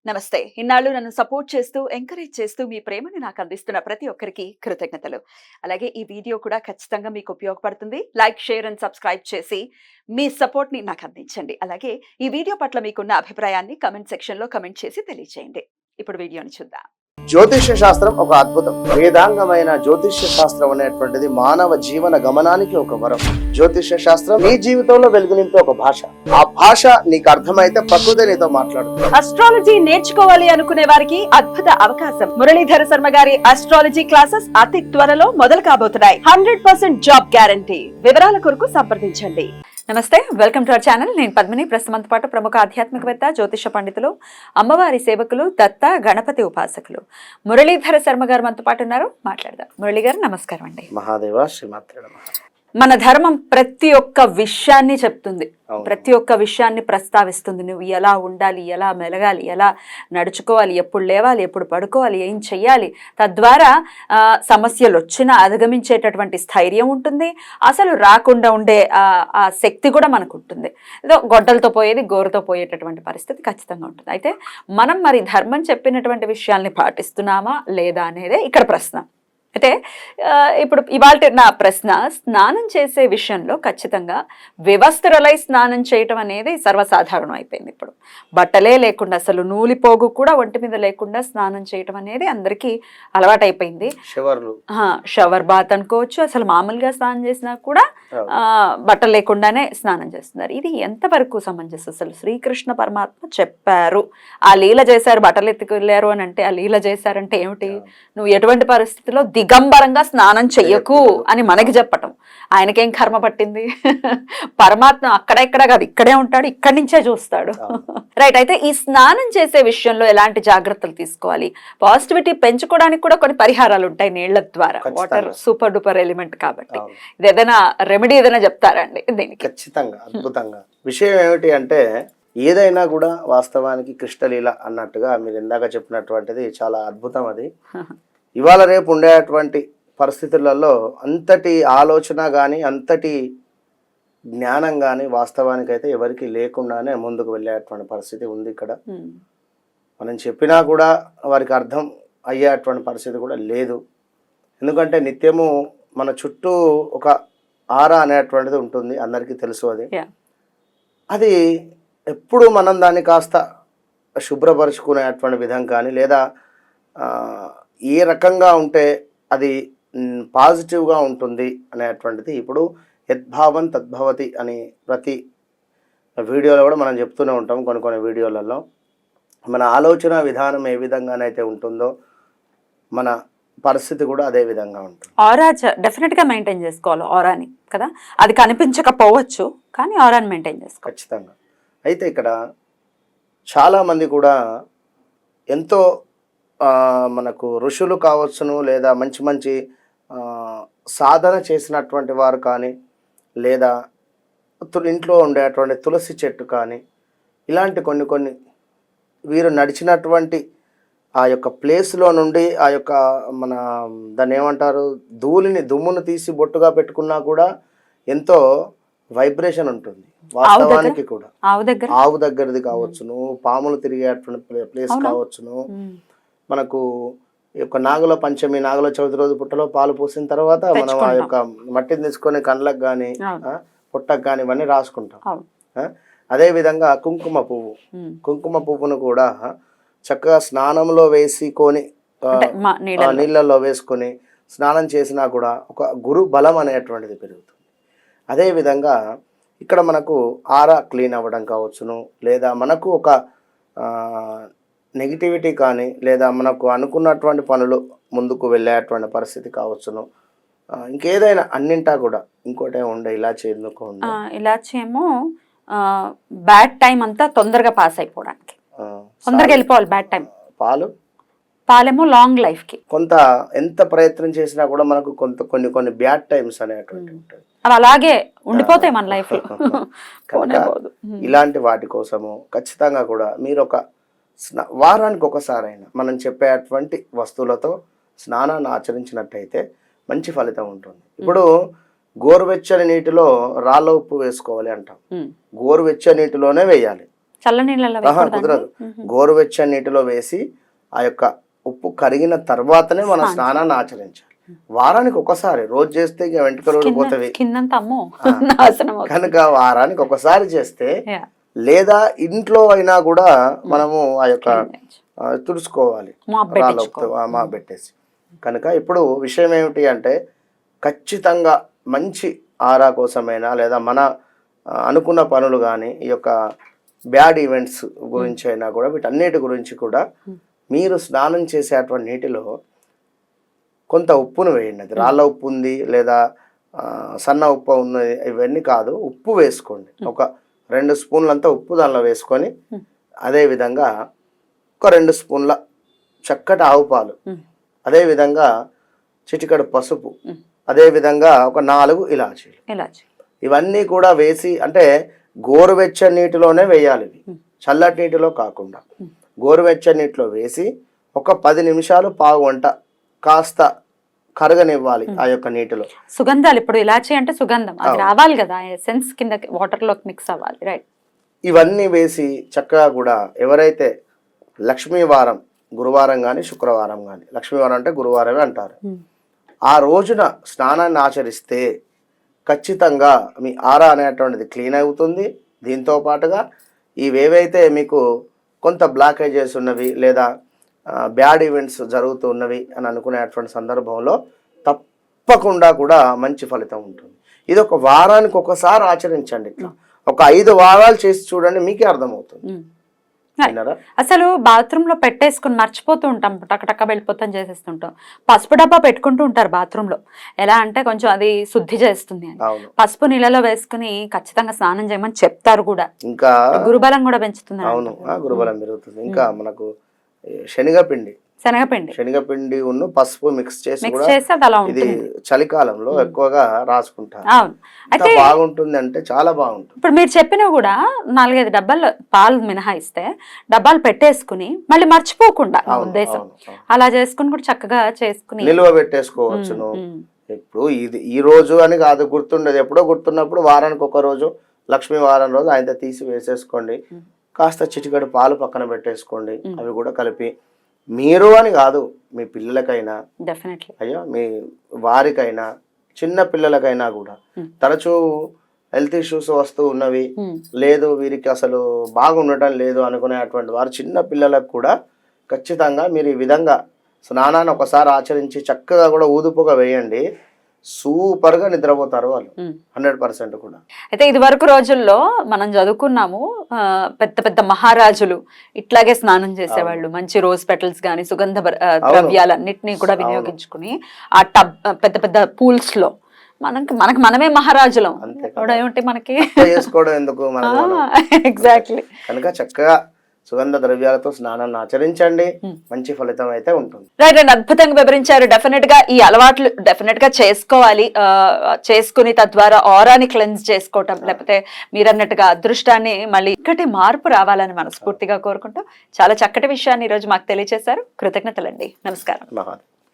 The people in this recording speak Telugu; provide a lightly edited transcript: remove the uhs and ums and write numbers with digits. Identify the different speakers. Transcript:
Speaker 1: నమస్తే. ఇన్నాళ్ళు నన్ను సపోర్ట్ చేస్తూ, ఎంకరేజ్ చేస్తూ మీ ప్రేమని నాకు అందిస్తున్న ప్రతి ఒక్కరికి కృతజ్ఞతలు. అలాగే ఈ వీడియో కూడా ఖచ్చితంగా మీకు ఉపయోగపడుతుంది. లైక్, షేర్ అండ్ సబ్స్క్రైబ్ చేసి మీ సపోర్ట్‌ని నాకు అందించండి. అలాగే ఈ వీడియో పట్ల మీకున్న అభిప్రాయాన్ని కామెంట్ సెక్షన్‌లో కామెంట్ చేసి తెలియజేయండి. ఇప్పుడు వీడియోని చూద్దాం.
Speaker 2: జ్యోతిష్య శాస్త్రం ఒక అద్భుతం. వేదాంగమైన జ్యోతిష్య శాస్త్రం అనేటువంటిది మానవ జీవన గమనానికి ఒక వరం. జ్యోతిష్య శాస్త్రం నీ జీవితంలో వెలుగునింపే ఒక భాష. ఆ భాష నీకు అర్థమైతే ప్రకృతి నీతో మాట్లాడుతుంది.
Speaker 1: అస్ట్రాలజీ నేర్చుకోవాలి అనుకునే వారికి అద్భుత అవకాశం. మురళీధర శర్మ గారి అస్ట్రాలజీ క్లాసెస్ అతి త్వరలో మొదలు కాబోతున్నాయి. 100% జాబ్ గ్యారంటీ. వివరాల కొరకు సంప్రదించండి. నమస్తే, వెల్కమ్ టు అవర్ ఛానల్. నేను పద్మిని. ప్రస్తుతంతో పాటు ప్రముఖ ఆధ్యాత్మికవేత్త, జ్యోతిష పండితులు, అమ్మవారి సేవకులు, దత్త గణపతి ఉపాసకులు మురళీధర శర్మ గారు మనతో పాటు ఉన్నారు. మాట్లాడదాం. మురళి గారు నమస్కారం అండి.
Speaker 2: మహాదేవ శ్రీమాత్రే నమః.
Speaker 1: మన ధర్మం ప్రతి ఒక్క విషయాన్ని చెప్తుంది, ప్రతి ఒక్క విషయాన్ని ప్రస్తావిస్తుంది. నువ్వు ఎలా ఉండాలి, ఎలా మెలగాలి, ఎలా నడుచుకోవాలి, ఎప్పుడు లేవాలి, ఎప్పుడు పడుకోవాలి, ఏం చెయ్యాలి. తద్వారా సమస్యలు వచ్చినా అధిగమించేటటువంటి స్థైర్యం ఉంటుంది. అసలు రాకుండా ఉండే ఆ శక్తి కూడా మనకు ఉంటుంది. ఏదో గొడ్డలతో పోయేది గోరుతో పోయేటటువంటి పరిస్థితి ఖచ్చితంగా ఉంటుంది. అయితే మనం మరి ధర్మం చెప్పినటువంటి విషయాల్ని పాటిస్తున్నామా లేదా అనేదే ఇక్కడ ప్రశ్న. అయితే ఇప్పుడు ఇవాళ నా ప్రశ్న, స్నానం చేసే విషయంలో ఖచ్చితంగా వ్యవస్థరలై స్నానం చేయటం అనేది సర్వసాధారణం అయిపోయింది. ఇప్పుడు బట్టలే లేకుండా, అసలు నూలిపోగు కూడా ఒంటి మీద లేకుండా స్నానం చేయటం అనేది అందరికీ అలవాటైపోయింది. షవర్ బాత్ అనుకోవచ్చు. అసలు మామూలుగా స్నానం చేసినా కూడా బట్టలు లేకుండానే స్నానం చేస్తున్నారు. ఇది ఎంతవరకు సమంజసం? అసలు శ్రీకృష్ణ పరమాత్మ చెప్పారు, ఆ లీల చేశారు, బట్టలు ఎత్తుకెళ్ళారు అని అంటే ఆ లీల చేశారంటే ఏమిటి? నువ్వు ఎటువంటి పరిస్థితిలో దిగంబరంగా స్నానం చెయ్యకు అని మనకి చెప్పటం. ఆయనకేం కర్మ పట్టింది? పరమాత్మ అక్కడెక్కడ కాదు, ఇక్కడే ఉంటాడు, ఇక్కడి నుంచే చూస్తాడు. రైట్. అయితే ఈ స్నానం చేసే విషయంలో ఎలాంటి జాగ్రత్తలు తీసుకోవాలి? పాజిటివిటీ పెంచుకోవడానికి కూడా కొన్ని పరిహారాలు ఉంటాయి నీళ్ల ద్వారా. వాటర్ సూపర్ డూపర్ ఎలిమెంట్ కాబట్టి ఇది ఏదైనా రెమెడీ ఏదైనా చెప్తారండి దీనికి?
Speaker 2: ఖచ్చితంగా అద్భుతంగా. విషయం ఏమిటి అంటే, ఏదైనా కూడా వాస్తవానికి కృష్ణలీల అన్నట్టుగా మీరు ఇందాక చెప్పినటువంటిది చాలా అద్భుతం. అది ఇవాళ రేపు ఉండేటువంటి పరిస్థితులలో అంతటి ఆలోచన కానీ, అంతటి జ్ఞానం కానీ వాస్తవానికైతే ఎవరికి లేకుండానే ముందుకు వెళ్ళేటువంటి పరిస్థితి ఉంది. ఇక్కడ మనం చెప్పినా కూడా వారికి అర్థం అయ్యేటువంటి పరిస్థితి కూడా లేదు. ఎందుకంటే నిత్యము మన చుట్టూ ఒక ఆరా అనేటువంటిది ఉంటుంది, అందరికీ తెలుసు. అది ఎప్పుడు మనం దాన్ని కాస్త శుభ్రపరుచుకునేటువంటి విధం కానీ, లేదా ఏ రకంగా ఉంటే అది పాజిటివ్గా ఉంటుంది అనేటువంటిది ఇప్పుడు యద్భావం తద్భవతి అని ప్రతి వీడియోలో కూడా మనం చెప్తూనే ఉంటాం. కొన్ని వీడియోలలో మన ఆలోచన విధానం ఏ విధంగానైతే ఉంటుందో మన పరిస్థితి కూడా అదే విధంగా ఉంటుంది.
Speaker 1: ఆరా డెఫినెట్గా మెయింటైన్ చేసుకోవాలి ఆరాని కదా. అది కనిపించకపోవచ్చు కానీ ఆరాని మెయింటైన్ చేసుకోవాలి
Speaker 2: ఖచ్చితంగా. అయితే ఇక్కడ చాలామంది కూడా ఎంతో మనకు ఋషులు కావచ్చును, లేదా మంచి మంచి సాధన చేసినటువంటి వారు కానీ, లేదా ఇంట్లో ఉండేటువంటి తులసి చెట్టు కానీ, ఇలాంటి కొన్ని వీరు నడిచినటువంటి ఆ యొక్క ప్లేస్లో నుండి ఆ యొక్క మన దాన్ని ఏమంటారు, దుమ్మును తీసి బొట్టుగా పెట్టుకున్నా కూడా ఎంతో వైబ్రేషన్ ఉంటుంది వాస్తవానికి కూడా. ఆవు దగ్గరది కావచ్చును, పాములు తిరిగేటువంటి ప్లేస్ కావచ్చును. మనకు ఈ యొక్క నాగుల పంచమి, నాగుల చవితి రోజు పుట్టలో పాలు పోసిన తర్వాత మనం ఆ యొక్క మట్టిని తీసుకొని కళ్ళకు కానీ పుట్టకు కానీ ఇవన్నీ రాసుకుంటాం. అదేవిధంగా కుంకుమ పువ్వును కూడా చక్కగా స్నానంలో వేసుకొని నీళ్ళల్లో వేసుకొని స్నానం చేసినా కూడా ఒక గురు బలం అనేటువంటిది పెరుగుతుంది. అదేవిధంగా ఇక్కడ మనకు ఆరా క్లీన్ అవ్వడం కావచ్చును, లేదా మనకు ఒక నెగిటివిటీ కానీ, లేదా మనకు అనుకున్నటువంటి పనులు ముందుకు వెళ్ళేటువంటి పరిస్థితి కావచ్చును, ఇంకేదైనా అన్నింటా కూడా. ఇంకోటి ఉండే ఇలాచి ఎందుకు ఉండే,
Speaker 1: ఇలాచి ఏమో బ్యాడ్ టైం అంతా తొందరగా పాస్ అయిపోవడానికి, తొందరగా వెళ్ళిపోవాలి బ్యాడ్ టైం. పాలేమో లాంగ్ లైఫ్ కి.
Speaker 2: కొంత ఎంత ప్రయత్నం చేసినా కూడా మనకు కొన్ని బ్యాడ్ టైమ్స్ అనేటువంటి ఉంటాయి,
Speaker 1: అవి అలాగే ఉండిపోతాయి మన లైఫ్ లో.
Speaker 2: ఇలాంటి వాటి కోసము ఖచ్చితంగా కూడా మీరు ఒక వారానికి ఒకసారైనా మనం చెప్పేటువంటి వస్తువులతో స్నానాన్ని ఆచరించినట్టయితే మంచి ఫలితం ఉంటుంది. ఇప్పుడు గోరువెచ్చని నీటిలో రాళ్ళ ఉప్పు వేసుకోవాలి అంటాం. గోరువెచ్చని నీటిలోనే వేయాలి.
Speaker 1: చల్ల నీళ్ళలో
Speaker 2: కుదరదు. గోరువెచ్చని నీటిలో వేసి ఆ యొక్క ఉప్పు కరిగిన తర్వాతనే మనం స్నానాన్ని ఆచరించాలి. వారానికి ఒకసారి, రోజు చేస్తే ఇక వెంట్రుకలు ఊడిపోతవి కనుక వారానికి ఒకసారి చేస్తే, లేదా ఇంట్లో అయినా కూడా మనము ఆ యొక్క తుడుచుకోవాలి మా పెట్టేసి. కనుక ఇప్పుడు విషయం ఏమిటి అంటే, ఖచ్చితంగా మంచి ఆరా కోసమైనా లేదా మన అనుకున్న పనులు కానీ ఈ యొక్క బ్యాడ్ ఈవెంట్స్ గురించి అయినా కూడా వీటన్నిటి గురించి కూడా మీరు స్నానం చేసేటువంటి నీటిలో కొంత ఉప్పును వేయండి. అది రాళ్ళ ఉప్పు ఉంది లేదా సన్న ఉప్పు ఉంది, ఇవన్నీ కాదు, ఉప్పు వేసుకోండి. ఒక 2 స్పూన్లంతా ఉప్పు దానిలో వేసుకొని, అదేవిధంగా ఒక 2 స్పూన్ల చక్కటి ఆవు పాలు, అదేవిధంగా చిటికెడు పసుపు, అదేవిధంగా ఒక 4 ఇలాచీలు, ఇవన్నీ కూడా వేసి, అంటే గోరువెచ్చని నీటిలోనే వేయాలి ఇవి, చల్లటి నీటిలో కాకుండా. గోరువెచ్చని నీటిలో వేసి ఒక 10 నిమిషాలు, పావు గంట కాస్త కరగనివ్వాలి ఆ యొక్క నీటిలో.
Speaker 1: సుగంధాలు, ఇప్పుడు ఇలాచీ అంటే సుగంధం, అది రావాలి కదా, ఎసెన్స్ కింద వాటర్ లోకి మిక్స్ అవ్వాలి, రైట్.
Speaker 2: ఇవన్నీ వేసి చక్కగా కూడా ఎవరైతే లక్ష్మీవారం, గురువారం కానీ శుక్రవారం కానీ, లక్ష్మీవారం అంటే గురువారమే అంటారు, ఆ రోజున స్నానాన్ని ఆచరిస్తే ఖచ్చితంగా మీ ఆరా అనేటువంటిది క్లీన్ అవుతుంది. దీంతో పాటుగా ఇవేవైతే మీకు కొంత బ్లాకేజెస్ ఉన్నవి లేదా బ్యాడ్ ఈవెంట్స్ జరుగుతున్నవి అని అనుకునేటువంటి సందర్భంలో తప్పకుండా కూడా మంచి ఫలితం ఉంటుంది. ఇది ఒక వారానికి ఒకసారి ఆచరించండి. ఇట్లా ఒక 5 వారాలు చేసి చూడండి, మీకే అర్థమవుతుంది.
Speaker 1: అసలు బాత్రూమ్ లో పెట్టేసుకుని మర్చిపోతూ ఉంటాం, టక్క వెళ్ళిపోతాం, చేసేస్తుంటాం. పసుపు డబ్బా పెట్టుకుంటూ ఉంటారు బాత్రూమ్ లో, ఎలా అంటే కొంచెం అది శుద్ధి చేస్తుంది అని. పసుపు నీళ్ళలో వేసుకుని ఖచ్చితంగా స్నానం చేయమని చెప్తారు కూడా. ఇంకా గురుబలం కూడా పెంచుతుంది.
Speaker 2: అవును, గురుబలం పెరుగుతుంది. ఇంకా మనకు శనగపిండి ఉన్న పసుపు మిక్స్ చేసి ఇది చలికాలంలో ఎక్కువగా రాసుకుంటారు. అయితే బాగుంటుంది, అంటే చాలా బాగుంటుంది.
Speaker 1: ఇప్పుడు మీరు చెప్పినా కూడా 4-5 డబ్బాలు పాలు మినహాయిస్తే డబ్బాలు పెట్టేసుకుని మళ్ళీ మర్చిపోకుండా ఉద్దేశం అలా చేసుకుని కూడా చక్కగా చేసుకుని
Speaker 2: నిల్వ పెట్టేసుకోవచ్చును. ఇప్పుడు ఇది ఈ రోజు అని కాదు, గుర్తుండదు, ఎప్పుడో గుర్తున్నప్పుడు వారానికి ఒక రోజు, లక్ష్మీ వారం రోజు ఆయన తీసి వేసేసుకోండి. కాస్త చిటికెడు పాలు పక్కన పెట్టేసుకోండి. అవి కూడా కలిపి, మీరు అని కాదు, మీ పిల్లలకైనా, అయ్యో మీ వారికైనా, చిన్న పిల్లలకైనా కూడా, తరచూ హెల్త్ ఇష్యూస్ వస్తూ ఉన్నవి, లేదు వీరికి అసలు బాగుండటం లేదు అనుకునేటువంటి వారు, చిన్న పిల్లలకు కూడా ఖచ్చితంగా మీరు ఈ విధంగా స్నానాన్ని ఒకసారి ఆచరించి చక్కగా కూడా ఊదుపుగా వేయండి. సూపర్ గా నిద్రపోతారు వాళ్ళు 100% కూడా.
Speaker 1: అయితే ఇది వరకు రోజుల్లో మనం చదువుకున్నాము, పెద్ద పెద్ద మహారాజులు ఇట్లాగే స్నానం చేసేవాళ్ళు. మంచి రోజ్ పెటల్స్ గానీ సుగంధ ద్రవ్యాలన్నిటినీ కూడా వినియోగించుకుని ఆ టబ్ పెద్ద పెద్ద పూల్స్ లో మనమే మహారాజులం. ఏమిటి మనకి
Speaker 2: చేసుకోవడం ఎందుకు,
Speaker 1: ఎగ్జాక్ట్లీ.
Speaker 2: కనుక చక్కగా సుగంధ ద్రవ్యాలతో స్నానాన్ని ఆచరించండి, మంచి ఫలితం అయితే ఉంటుంది.
Speaker 1: రైట్ అండి, అద్భుతంగా వివరించారు. డెఫినెట్ గా ఈ అలవాట్లు డెఫినెట్ గా చేసుకోవాలి, చేసుకుని తద్వారా ఆరాని క్లెన్స్ చేసుకోవటం, లేకపోతే మీరన్నట్టుగా అదృష్టాన్ని మళ్ళీ ఇక్కడి మార్పు రావాలని మనస్ఫూర్తిగా కోరుకుంటూ చాలా చక్కటి విషయాన్ని ఈ రోజు మాకు తెలియజేశారు. కృతజ్ఞతలండి. నమస్కారం.